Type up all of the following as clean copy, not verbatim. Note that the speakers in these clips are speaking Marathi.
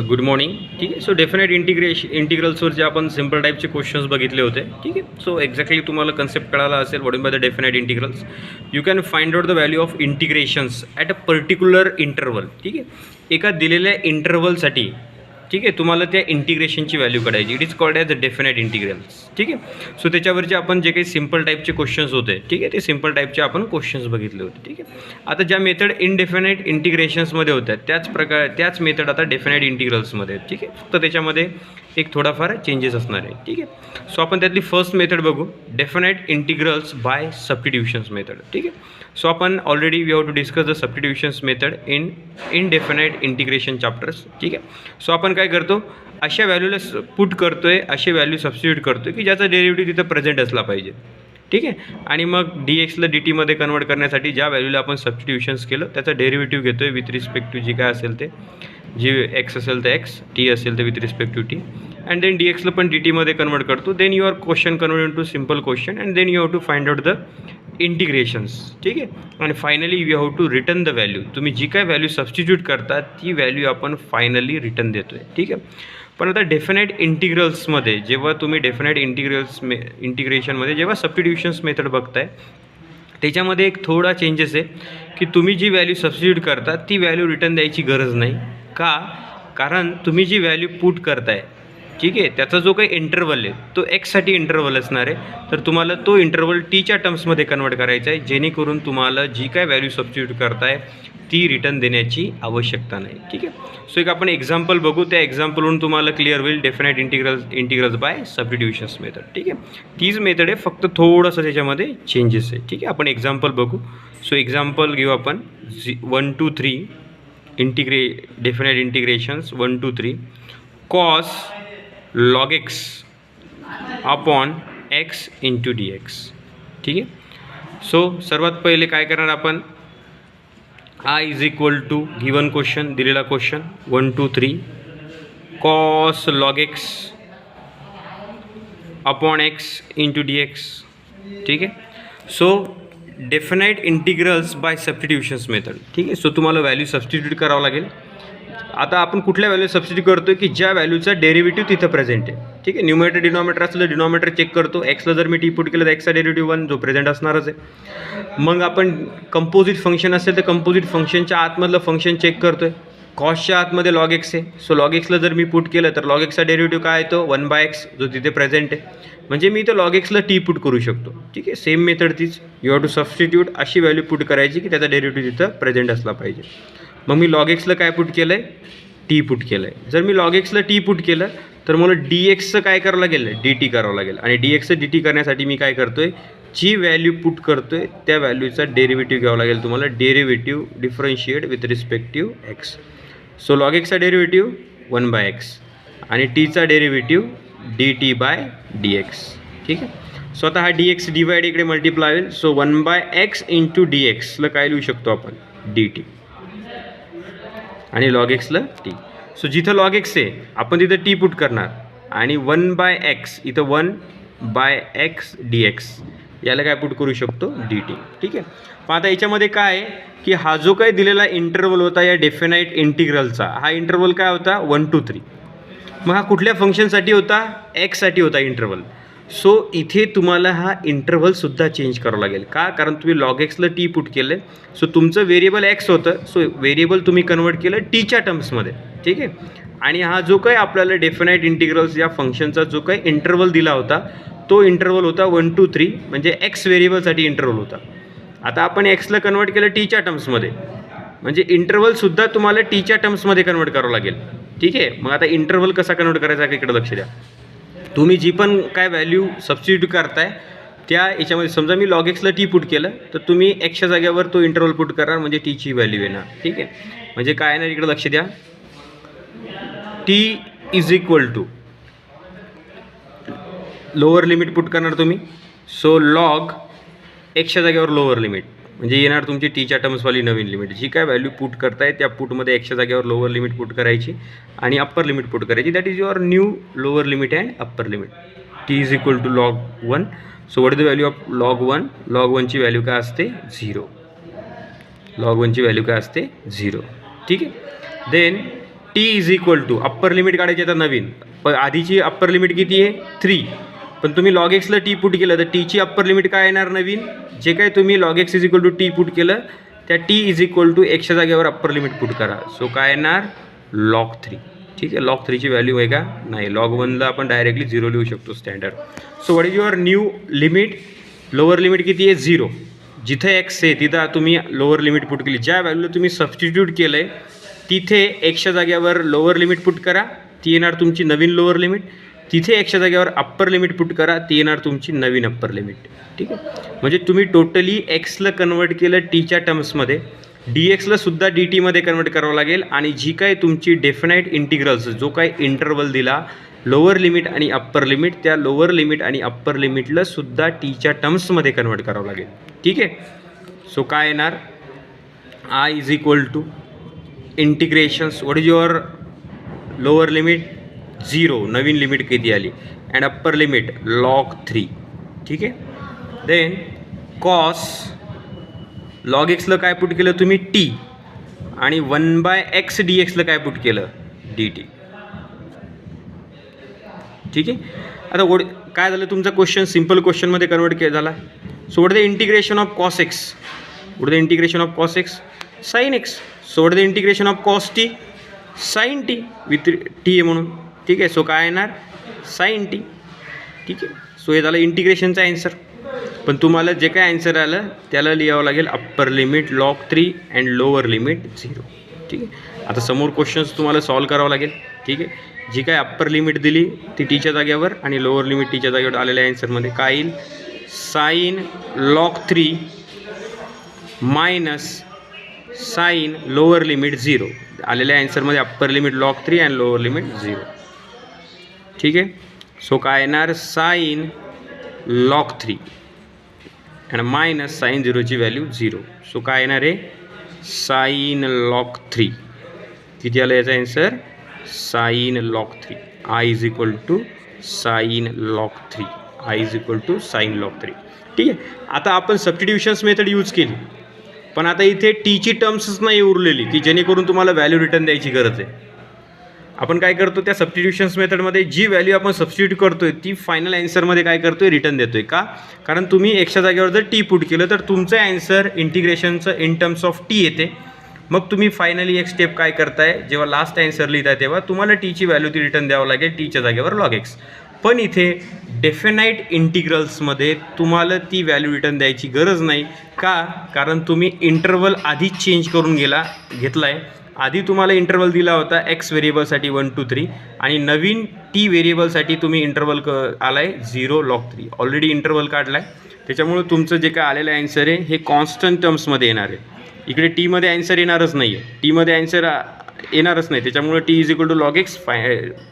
Good morning. ठीक आहे. सो डेफिनेट इंटिग्रल्सवर जे आपण सिम्पल टाईपचे क्वेश्चन्स बघितले होते. ठीक आहे. सो एक्झॅक्टली तुम्हाला कन्सेप्ट कळाला असेल what is by the definite integrals. You can find out the value of integrations at a particular interval. ठीक आहे. एका दिलेल्या इंटरवलसाठी ठीक आहे तुम्हाला त्या इंटिग्रेशनची व्हॅल्यू काढायची. It is called as the definite integrals. ठीक आहे. सो त्याच्यावरचे आपण जे काही सिम्पल टाईपचे क्वेश्चन्स होते ठीक आहे ते सिम्पल टाईपचे आपण क्वेश्चन्स बघितले होते. ठीक आहे. आता ज्या मेथड इनडेफिनेट इंटिग्रेशन्समध्ये होत्या त्याच मेथड आता डेफिनेट इंटिग्रल्समध्ये आहेत. ठीक आहे. फक्त त्याच्यामध्ये एक थोडाफार चेंजेस असणार आहे. ठीक आहे. सो आपण त्यातली फर्स्ट मेथड बघू, definite integrals by substitutions method. ठीक आहे. सो आपण already we have to discuss the substitutions method in indefinite integration chapters. ठीक आहे. सो आपण काय करतो, अशा व्हॅल्यूला पुट करतोय, असे व्हॅल्यू सबस्टिट्यूट करतोय की ज्याचा डेरिव्हेटिव्ह तिथं प्रेझेंट असला पाहिजे. ठीक आहे. आणि मग डी एक्सला डी टीमध्ये कन्वर्ट करण्यासाठी ज्या व्हॅल्यूला आपण सबस्टिट्यूशन्स केलं त्याचा डेरिव्हेटिव्ह घेतोय विथ रिस्पेक्ट टू जी काय असेल ते, जी एक्स असेल तर एक्स, टी असेल तर with respect to t, and then d एक्सला पण डी टीमध्ये कन्वर्ट करतो. Then your question convert into simple question and then you have to find out the integrations. ठीक आहे. आणि finally you have to return the value. तुम्ही जी काय व्हॅल्यू सबस्टिट्यूट करता ती व्हॅल्यू आपण फायनली रिटर्न देतो आहे. ठीक आहे. पण आता डेफिनेट इंटिग्रल्समध्ये जेव्हा तुम्ही डेफिनेट इंटिग्रेशनमध्ये जेव्हा सबस्टिट्यूशन्स मेथड बघताय त्याच्यामध्ये एक थोडा चेंजेस आहे की तुम्ही जी व्हॅल्यू सबस्टिट्यूट करता ती व्हॅल्यू रिटर्न द्यायची गरज नाही. का? कारण तुम्ही जी व्हॅल्यू पुट करताय ठीक आहे त्याचा जो काही इंटरवल आहे तो एक्ससाठी इंटरवल असणार आहे. तर तुम्हाला तो इंटरवल टीच्या टर्म्समध्ये कन्वर्ट करायचा आहे जेणेकरून तुम्हाला जी काय व्हॅल्यू सबस्टिट्यूट करताय ती रिटर्न देण्याची आवश्यकता नाही. ठीक आहे. सो एक आपण एक्झाम्पल बघू, त्या एक्झाम्पलवरून तुम्हाला क्लिअर होईल definite integrals by substitutions method. ठीक आहे. तीच मेथड आहे, फक्त थोडंसं त्याच्यामध्ये चेंजेस आहे. ठीक आहे. आपण एक्झाम्पल बघू. सो एक्झाम्पल घेऊ आपण 1 2 3 definite integrations 1 2 3 cos log x upon x into d x. ठीक आहे. सो सर्वात पहिले काय करणार आपण, I is equal to given question, दिलेला question 1 2 3 cos log x upon x into d x. ठीक आहे. So definite integrals by substitutions method. ठीक आहे. सो तुम्हाला व्हॅल्यू सबस्टिट्यूट करावं लागेल. आता आपण कुठल्या व्हॅल्यू सबस्टिट्यूट करतो की ज्या व्हॅल्यूचा डेरिव्हेटिव्ह तिथं प्रेझेंट आहे. ठीक आहे. न्यूमरेटर डिनॉमिनेटर असलं डिनॉमिनेटर चेक करतो. एक्सला जर मी टी पुट केलं तर एक्सचा डेरिव्हेटिव्ह 1 जो प्रेझेंट असणारच आहे. मग आपण कंपोजिट फंक्शन असेल तर कंपोजिट फंक्शनच्या आतमधलं फंक्शन चेक करतो आहे. कॉसच्या आतमध्ये लॉग एक्स आहे. सो लॉग एक्सला जर मी पुट केलं तर लॉग एक्सचा डेरिव्हेटिव्ह काय येतो 1/x जो तिथे प्रेझेंट आहे. म्हणजे मी इथं लॉग एक्सला टी पुट करू शकतो. ठीक आहे. सेम मेथड तीच, यू हॅव टू सबस्टिट्यूट अशी व्हॅल्यू पुट करायची की त्याचा डेरिव्हेटिव्ह तिथं प्रेझेंट असला पाहिजे. मग मी लॉग एक्सला काय पुट केलं आहे, टी पुट केलं आहे. जर मी लॉग एक्सला टी पुट केलं तर मला डी एक्सचं काय करावं लागेल, डी टी करावं लागेल. आणि डी एक्सचं डी टी करण्यासाठी मी काय करतो आहे, जी व्हॅल्यू पुट करतो आहे त्या व्हॅल्यूचा डेरिव्हेटिव्ह घ्यावा लागेल तुम्हाला. Derivative differentiate with respective x. So log एक्सचा डेरिव्हेटिव्ह 1/x आणि टीचा derivative d t by d x. ठीक आहे. सो आता हा डी एक्स डिवाइड इकडे मल्टिप्लाय होईल. सो 1/x इंटू डी एक्सला काय लिहू शकतो आपण, डी टी, आणि लॉग एक्सला टी. सो जिथं लॉग एक्स आहे आपण तिथं टी पुट करणार आणि 1/x इथं 1/x डी एक्स याला काय पुट करू शकतो, डी टी. ठीक आहे. पण आता याच्यामध्ये काय आहे की हा जो काही दिलेला इंटरवल होता या डेफिनाईट इंटिग्रलचा, हा इंटरवल काय होता 1 2 3. मग हा कुठल्या फंक्शनसाठी होता, एक्ससाठी होता इंटरवल. सो इथे तुम्हाला हा इंटरवलसुद्धा चेंज करावं लागेल. का? कारण तुम्ही लॉग एक्सला टी पुट केलं. सो तुमचं व्हेरिएबल एक्स होतं. सो व्हेरिएबल तुम्ही कन्वर्ट केलं टीच्या टर्म्समध्ये. ठीक आहे. आणि हा जो काही आपल्याला डेफिनाईट इंटिग्रल्स या फंक्शनचा जो काही इंटरवल दिला होता तो इंटरवल होता 1 2 3 म्हणजे एक्स व्हेरिएबलसाठी इंटरवल होता. आता आपण एक्सला कन्वर्ट केलं टीच्या टर्म्समध्ये म्हणजे इंटरवलसुद्धा तुम्हाला टीच्या टर्म्समध्ये कन्वर्ट करावं लागेल. ठीक आहे. मग आता इंटरवल कसा कन्वर्ट करायचा इकडे लक्ष द्या. तुम्ही जी पण काय व्हॅल्यू सबस्टिट्यूट करताय त्या याच्यामध्ये समजा मी लॉग एक्सला टी पुट केलं तर तुम्ही एक्सच्या जागेवर तो इंटरवल पुट करणार म्हणजे टीची व्हॅल्यू येणार. ठीक आहे. म्हणजे काय येणार इकडे लक्ष द्या, t is equal to lower limit put करणार तुम्ही. सो लॉग एक्सच्या जागेवर लोअर लिमिट म्हणजे येणार तुमची टीच्या टर्म्सवाली नवीन लिमिट. जी काय व्हॅल्यू पुट करताय त्या पुटमध्ये एक्सच्या जागेवर लोअर लिमिट पुट करायची आणि अप्पर लिमिट पुट करायची. That is your new lower limit and upper limit. T is equal to log 1. So what is the value of log 1. Log 1ची व्हॅल्यू काय असते 0. लॉग 1ची व्हॅल्यू काय असते 0. ठीक आहे. Then t is equal to upper limit काढायची आता नवीन, पण आधीची अप्पर लिमिट किती आहे 3, पण तुम्ही लॉग एक्सला टी पुट केलं तर टीची अप्पर लिमिट काय येणार नवीन, जे काय तुम्ही log x is equal to t put केलं त्या टी इज इक्वल टू एक्सच्या जागेवर अप्पर लिमिट पुट करा. सो काय येणार लॉग 3. ठीक आहे, लॉग 3ची व्हॅल्यू आहे का नाही, लॉग 1ला आपण डायरेक्टली 0 लिहू शकतो standard. So what is your new limit, lower limit किती आहे 0, जिथे एक्स आहे तिथं तुम्ही लोअर लिमिट पुट केली, ज्या व्हॅल्यूला तुम्ही सबस्टिट्यूट केलं आहे तिथे एक्सच्या जागेवर लोअर लिमिट पुट करा, ती येणार तुमची नवीन लोअर लिमिट. तिथे एक्सच्या जागेवर अप्पर लिमिट पुट करा, ती येणार तुमची नवीन अप्पर लिमिट. ठीक आहे, म्हणजे तुम्ही टोटली एक्सला कन्वर्ट केलं टीच्या टर्म्समध्ये, डी एक्सला सुद्धा डी टीमध्ये कन्वर्ट करावं लागेल, आणि जी काय तुमची डेफिनाईट इंटिग्रल्स जो काय इंटरवल दिला लोअर लिमिट आणि अप्पर लिमिट, त्या लोअर लिमिट आणि अप्पर लिमिटला सुद्धा टीच्या टर्म्समध्ये कन्वर्ट करावं लागेल. ठीक आहे, सो काय येणार I is equal to integrations, what is your lower limit 0, नवीन लिमिट किती आली, अँड अप्पर लिमिट लॉग 3. ठीक आहे, देन कॉस लॉग एक्सला काय पुट केलं तुम्ही टी, आणि 1/x डी एक्सला काय पुट केलं डी टी. ठीक आहे, आता काय झालं तुमचा क्वेश्चन सिम्पल क्वेश्चनमध्ये कन्वर्ट केला झाला. So what the integration of cos x, what the integration of cos x sine x. So what the integration of cos t sine t, with t आहे म्हणून. ठीक आहे, सो काय येणार साइन टी. ठीक आहे, सो हे झालं इंटिग्रेशनचा ॲन्सर. पण तुम्हाला जे काय ॲन्सर आलं त्याला लिहावं लागेल upper limit log 3 and lower limit 0. ठीक आहे, आता समोर क्वेश्चन्स तुम्हाला सॉल्व करावं लागेल. ठीक आहे, जी काय अप्पर लिमिट दिली ती टीच्या जागेवर आणि लोअर लिमिट टीच्या जागेवर आलेल्या ॲन्सरमध्ये काय येईल, sine log 3 minus sine lower limit 0. आलेल्या ॲन्सरमध्ये upper limit log 3 and lower limit 0. ठीक आहे, सो काय येणार sine log 3 and minus sine 0ची व्हॅल्यू 0. सो काय येणार आहे साइन लॉग 3. किती आलं याचा answer sine log 3. I is equal to sine log 3, I is equal to sine log 3. ठीक आहे, आता आपण सबस्टिट्यूशन्स मेथड यूज केली, पण आता इथे टीची टर्म्सच नाही उरलेली की जेणेकरून तुम्हाला व्हॅल्यू रिटर्न द्यायची गरज आहे. आपण काय करतो त्या सबस्टिट्यूशन्स मेथडमध्ये जी व्हॅल्यू आपण सबस्टिट्यूट करतोय ती फायनल ॲन्सरमध्ये काय करतोय रिटर्न देतोय. का, कारण तुम्ही एक्सच्या जागेवर जर टी पुट केलं तर तुमचं ॲन्सर इंटिग्रेशनचं इन टर्म्स ऑफ टी येते. मग तुम्ही फायनली एक स्टेप काय करताय, जेव्हा लास्ट ॲन्सर लिहिताय तेव्हा तुम्हाला टीची व्हॅल्यू ती रिटर्न द्यावं लागेल टीच्या जागेवर लॉग एक्स. पण इथे डेफिनाईट इंटिग्रल्समध्ये तुम्हाला ती व्हॅल्यू रिटर्न द्यायची गरज नाही. का, कारण तुम्ही इंटरवल आधीच चेंज करून घेतला आहे. आधी तुम्हाला इंटरवल दिला होता एक्स व्हेरिएबलसाठी 1 2 3, आणि नवीन टी व्हेरिएबलसाठी तुम्ही इंटरवल आला आहे 0 लॉग 3. ऑलरेडी इंटरवल काढला आहे, त्याच्यामुळे तुमचं जे काय आलेलं ॲन्सर आहे हे कॉन्स्टंट टर्म्समध्ये येणार आहे. इकडे टीमध्ये ॲन्सर येणारच नाही आहे, टीमध्ये ॲन्सर येणारच नाही. त्याच्यामुळे t is equal to log x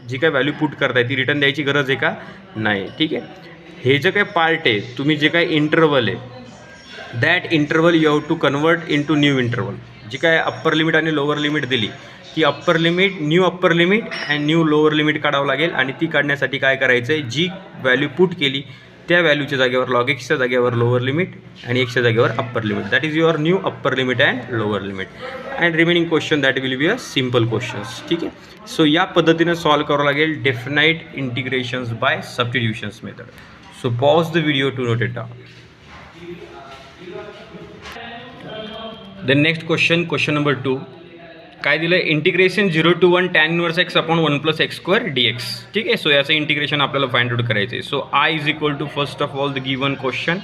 जी काय व्हॅल्यू पुट करताय ती रिटर्न द्यायची गरज आहे का नाही. ठीक आहे, हे जे काय पार्ट आहे तुम्ही जे काय इंटरवल आहे that interval you have to convert into new interval. जी काय अप्पर लिमिट आणि लोअर लिमिट दिली ती upper limit new upper limit and new lower limit काढावं लागेल, आणि ती काढण्यासाठी काय करायचं आहे, जी व्हॅल्यू पुट केली त्या व्हॅल्यूच्या जागेवर लॉग एक्सच्या जागेवर लोअर लिमिट आणि एक्सच्या जागेवर upper limit, that is your new upper limit and lower limit. And remaining question that will be a simple questions. ठीक आहे, सो या पद्धतीनं सॉल्व करावं लागेल definite integrations by substitutions method. So pause the video to note it down. The next question number 2 काय दिलं, integration 0 to 1 tan inverse x upon 1 + x² dx. ठीक आहे, सो याचं इंटिग्रेशन आपल्याला फाइंड आउट करायचं आहे. So I is equal to first of all the given question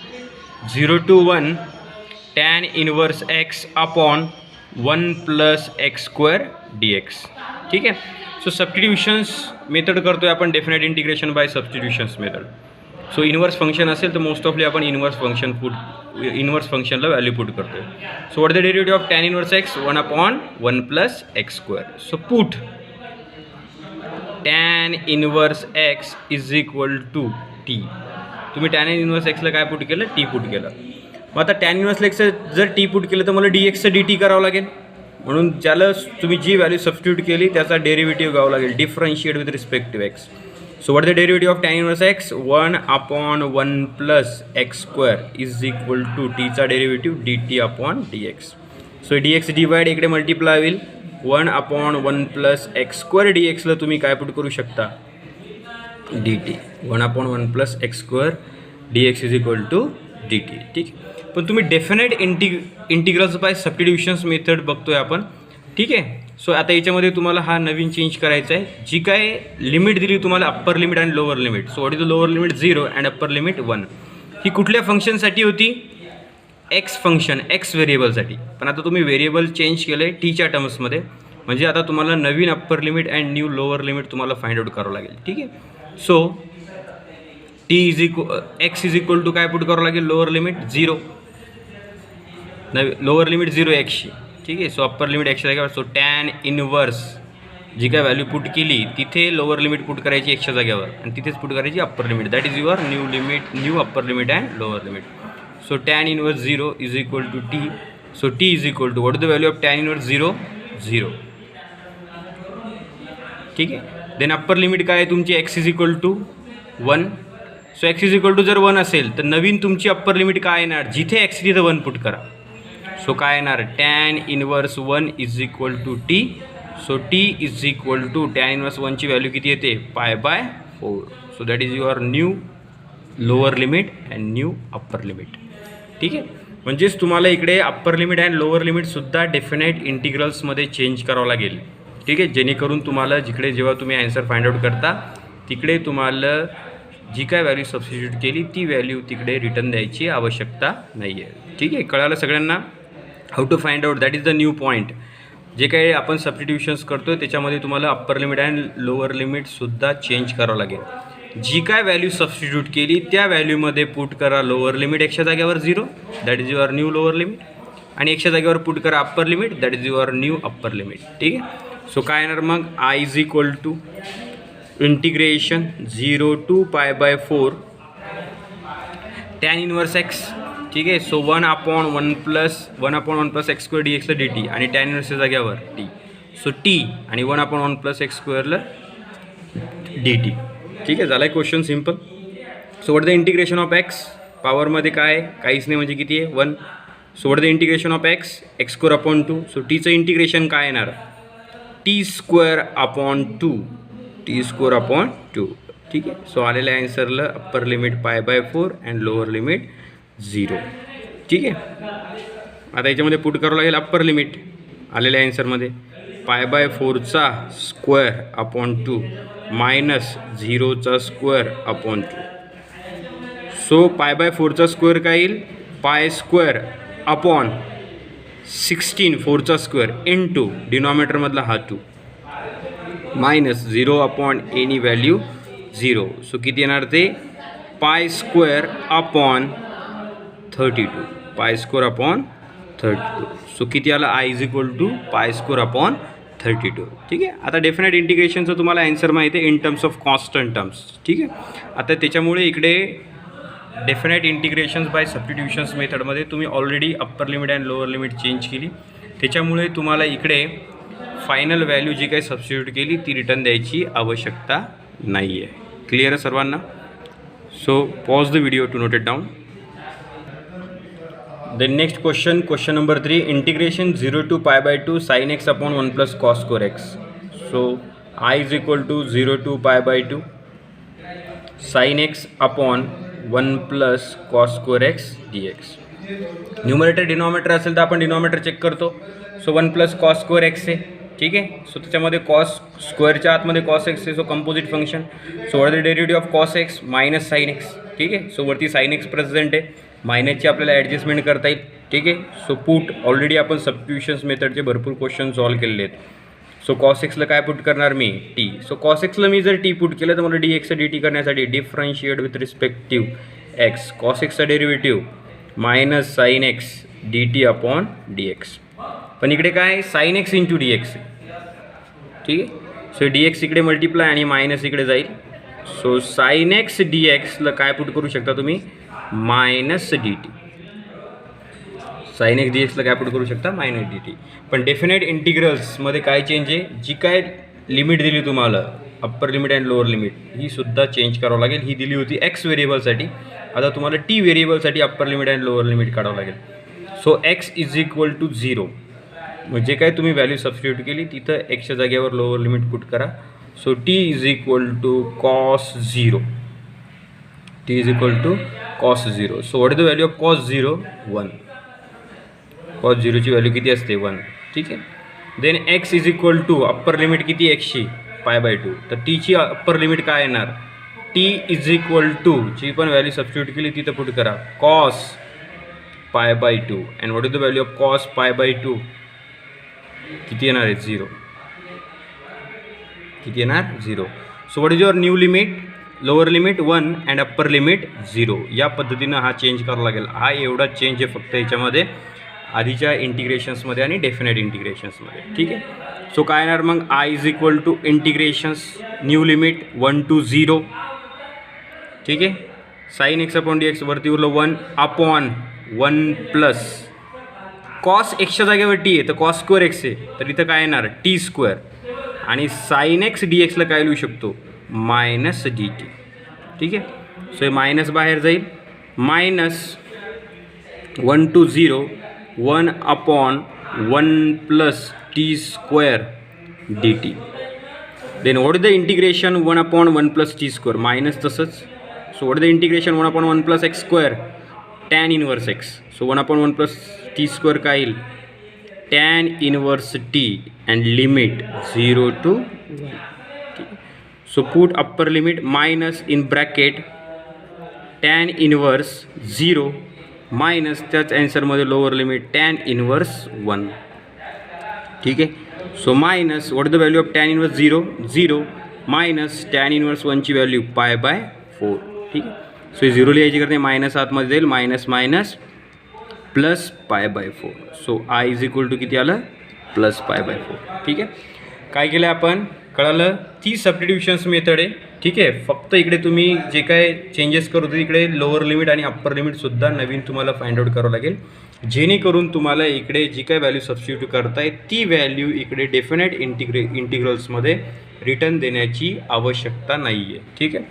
0 to 1 tan inverse x upon 1 + x² dx. ठीक आहे, सो सबस्टिट्यूशन्स मेथड करतोय आपण definite integration by substitutions method. So inverse function असेल तर मोस्ट ऑफली आपण इनवर्स फंक्शनला व्हॅल्यू पुट करतोय. So what the derivative of tan inverse x 1/1 + x². So put tan inverse x is equal to t. तुम्ही tan इनवर्स एक्सला काय पुट केलं, टी पुट केलं. मग आता tan इनवर्स एक्सचं जर टी पुट केलं तर मला dxचं dt करावं लागेल. म्हणून ज्याला तुम्ही जी व्हॅल्यू सबस्टिट्यूट केली त्याचा डेरिव्हेटिव्ह घ्यावं लागेल, differentiate with respect to x. So what is the derivative of tan inverse x? 1/1 + x² is equal to t चा derivative dt upon dx. So dx divide इकडे मल्टिप्लाय होईल 1/1 + x² तुम्ही काय पुट करू शकता, dt. 1/1 + x² dx = dt. ठीक. पण तुम्ही definite integrals by substitutions method बघतोय आपण. ठीक आहे. सो आता याच्यामध्ये तुम्हाला हा नवीन चेंज करायचा आहे. जी काय लिमिट दिली तुम्हाला अप्पर लिमिट आणि lower limit, so what is the lower limit 0 and upper limit 1. ही कुठल्या फंक्शनसाठी होती, एक्स फंक्शन, एक्स व्हेरिएबलसाठी. पण आता तुम्ही व्हेरिएबल चेंज केलं आहे टीच्या टर्म्समध्ये, म्हणजे आता तुम्हाला नवीन upper limit and new lower limit तुम्हाला फाइंड आउट करावं लागेल. ठीक आहे. सो x = काय पुट करावं लागेल, लोअर लिमिट 0, लोअर लिमिट 0 एक्सची. ठीक आहे. सो अप्पर लिमिट एक्सच्या जागेवर, सो टॅन इनवर्स जी काय व्हॅल्यू पुट केली तिथे लोअर लिमिट पुट करायची एक्सच्या जागेवर आणि तिथेच पुट करायची upper limit. That is your new limit, new upper limit and lower limit. So tan inverse 0 = t. So t = what is the value of tan inverse 0, 0. ठीक आहे. देन अप्पर लिमिट काय आहे तुमची, x = 1. सो x = जर 1 असेल तर नवीन तुमची अप्पर लिमिट काय येणार, जिथे x तिथं 1 पुट करा. सो काय येणार, tan inverse 1 = t. So t = tan inverse 1ची व्हॅल्यू किती येते, π/4. So that is your new lower limit and new upper limit. ठीक आहे. म्हणजेच तुम्हाला इकडे अप्पर लिमिट अँड लोअर लिमिटसुद्धा डेफिनेट इंटिग्रल्समध्ये चेंज करावं लागेल. ठीक आहे. जेणेकरून तुम्हाला जिकडे जेव्हा तुम्ही ॲन्सर फाइंड आउट करता तिकडे तुम्हाला जी काय व्हॅल्यू सबस्टिट्यूट केली ती व्हॅल्यू तिकडे रिटर्न द्यायची आवश्यकता नाही आहे. ठीक आहे. कळालं सगळ्यांना, how to find out, that is the new point. जे काही आपण सबस्टिट्यूशन्स करतो आहे त्याच्यामध्ये तुम्हाला अप्पर लिमिट अँड लोअर लिमिटसुद्धा चेंज करावं लागेल. जी काय व्हॅल्यू सबस्टिट्यूट केली त्या व्हॅल्यूमध्ये पुट करा लोअर लिमिट एक्सच्या जागेवर 0, that is your new lower limit, आणि एक्सच्या जागेवर पुट करा upper limit, that is your new upper limit. ठीक आहे. सो काय येणार मग, I = integration 0 to π/4 tan inverse x. ठीक आहे. सो 1/1 + x² dx dt आणि टॅन इनवर्सच्या जागेवर t. सो t आणि 1/1 + x² dt. ठीक आहे. झाला आहे question simple. So what the integration of x, पॉवरमध्ये काय आहे, काहीच नाही म्हणजे किती आहे, 1. So what the integration of x² so टीचं इंटिग्रेशन काय येणार, t² ठीक आहे. सो आलेल्या ॲन्सरला upper limit π/4 and lower limit 0. ठीक आहे. आता याच्यामध्ये पुट करावं लागेल अप्पर लिमिट आलेल्या ॲन्सरमध्ये, π/4² मायनस 0² सो π/4² काय येईल, π² 16 4² इंटू डिनॉमिनेटरमधला हा 2 मायनस 0/any व्हॅल्यू 0. सो किती येणार ते, π² 32. सो किती आला, I = π² 32. ठीक आहे. आता डेफिनेट इंटिग्रेशनचं तुम्हाला ॲन्सर माहिती आहे in terms of constant terms. ठीक आहे. आता त्याच्यामुळे इकडे डेफिनेट इंटिग्रेशन्स बाय सबस्टिट्यूशन्स मेथडमध्ये तुम्ही already upper limit and lower limit change केली, त्याच्यामुळे तुम्हाला इकडे फायनल व्हॅल्यू जी काही सबस्टिट्यूट केली ती रिटर्न द्यायची आवश्यकता नाही आहे. क्लिअर आहे सर्वांना. So pause the video to note it down. The next question number 3, integration 0 to π/2 sin x upon 1 + cos² x. So I = 0 to π/2 sin x upon 1 + cos² x dx. Numerator denominator असेल तर आपण डिनॉमिनेटर चेक करतो. सो 1 + cos² x आहे. ठीक आहे. सो त्याच्यामध्ये cos स्क्वेअरच्या आतमध्ये cos x आहे, so composite function. So what is the derivative of cos x minus sin x. ठीक आहे. सो वरती sin x प्रेझेंट आहे, मायनसची आपल्याला ॲडजस्टमेंट करता येईल. ठीक आहे. सो पुट ऑलरेडी आपण सबस्टिट्यूशन्स मेथडचे भरपूर क्वेश्चन सॉल्व केलेले आहेत. सो cos x ला काय पुट करणार मी, t. सो cos x ला मी जर t पुट केलं तर मला dx dt करण्यासाठी differentiate with respective x, cos x चा derivative minus sin x dt/dx. पण इकडे काय, sin x × dx. ठीक आहे. सो dx इकडे मल्टिप्लाय आणि मायनस इकडे जाईल. सो sin x dx ला काय पुट करू शकता तुम्ही, minus dt. sin x dx ला काय पुट करू शकता, मायनस dt. पण डेफिनेट इंटिग्रल्समध्ये काय चेंज आहे, जी काय लिमिट दिली तुम्हाला upper limit and lower limit ही सुद्धा चेंज करावं लागेल. ही दिली होती x व्हेरिएबलसाठी, आता तुम्हाला t व्हेरिएबलसाठी upper limit and lower limit काढावं लागेल. सो x = 0 मग जे काय तुम्ही व्हॅल्यू सबस्टिट्यूट केली तिथं एक्सच्या जागेवर लोअर लिमिट पुट करा. So t is equal to cos 0. T is equal to cos 0. So what is the value of cos 0? 1. Cos 0ची व्हॅल्यू किती असते? 1. ठीक आहे. Then x is equal to upper limit किती एक्सची? π/2. तर टीची अप्पर लिमिट काय येणार? टी इज इक्वल टू ची पण व्हॅल्यू सबस्टिट्यूट केली तिथं पुट करा cos π/2. And what is the value of cos π/2? किती येणार आहे? 0. किती येणार? 0. So what is your new limit? Lower limit 1 and upper limit 0. या पद्धतीनं हा चेंज करावा लागेल. हा एवढा चेंज आहे फक्त याच्यामध्ये आधीच्या इंटिग्रेशन्समध्ये आणि डेफिनेट इंटिग्रेशन्समध्ये. ठीक आहे. सो काय येणार मग? I is equal to integrations new limit 1 to 0. ठीक आहे. Sine x upon d x वरती उरलं 1 अपॉन 1 प्लस कॉस एक्सच्या जागेवर टी आहे तर कॉस स्क्वेअर एक्स आहे तर इथं काय येणार? T square. आणि साइन एक्स डी एक्सला काय लिहू शकतो? Minus d t. ठीक आहे. सो हे मायनस बाहेर जाईल. Minus 1 to 0 1 upon 1 plus t square d t. Then what is the integration? 1 upon 1 plus t square minus तसंच. So what is the integration? 1 upon 1 plus x square tan inverse x. So 1 upon 1 plus t square काय येईल? Tan inverse t and limit 0 to 1. So put upper limit minus in bracket tan inverse 0 minus त्याच ॲन्सरमध्ये लोअर लिमिट टॅन इनवर्स 1. ठीक आहे. So minus what is the value of tan inverse 0? 0 minus tan inverse 1ची व्हॅल्यू π/4. ठीक आहे. सो हे 0 लिहायची करते मायनस आतमध्ये जाईल minus minus plus π/4. So I is equal to किती आलं? प्लस π/4. ठीक आहे. काय केलं आपण? कळालं? ती सबस्टिट्यूशन्स मेथड आहे. ठीक आहे. फक्त इकडे तुम्ही जे काय चेंजेस करतो इकडे लोअर लिमिट आणि अप्पर लिमिटसुद्धा नवीन तुम्हाला फाइंड आउट करावं लागेल जेणेकरून तुम्हाला इकडे जी काय व्हॅल्यू सबस्टिट्यूट करताय ती व्हॅल्यू इकडे डेफिनेट इंटिग्रल्समध्ये रिटर्न देण्याची आवश्यकता नाही आहे. ठीक आहे.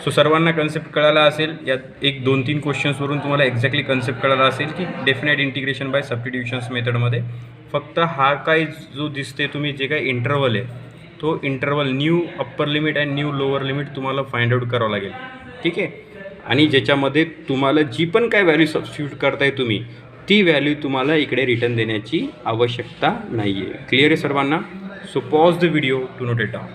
सो सर्वांना कन्सेप्ट कळाला असेल. यात एक 2-3 क्वेश्चन्सवरून तुम्हाला एक्झॅक्टली कन्सेप्ट कळाला असेल की डेफिनेट इंटिग्रेशन बाय सबस्टिट्यूशन्स मेथडमध्ये फक्त हा काय जो दिसते तुम्ही जे काय इंटरवल आहे तो interval new upper limit and new lower limit तुम्हाला फाइंड आउट करावं लागेल. ठीक आहे. आणि ज्याच्यामध्ये तुम्हाला जी पण काय व्हॅल्यू सबस्टिट्यूट करताय तुम्ही ती व्हॅल्यू तुम्हाला इकडे रिटर्न देण्याची आवश्यकता नाही आहे. क्लिअर आहे सर्वांना? So pause the video to note it down.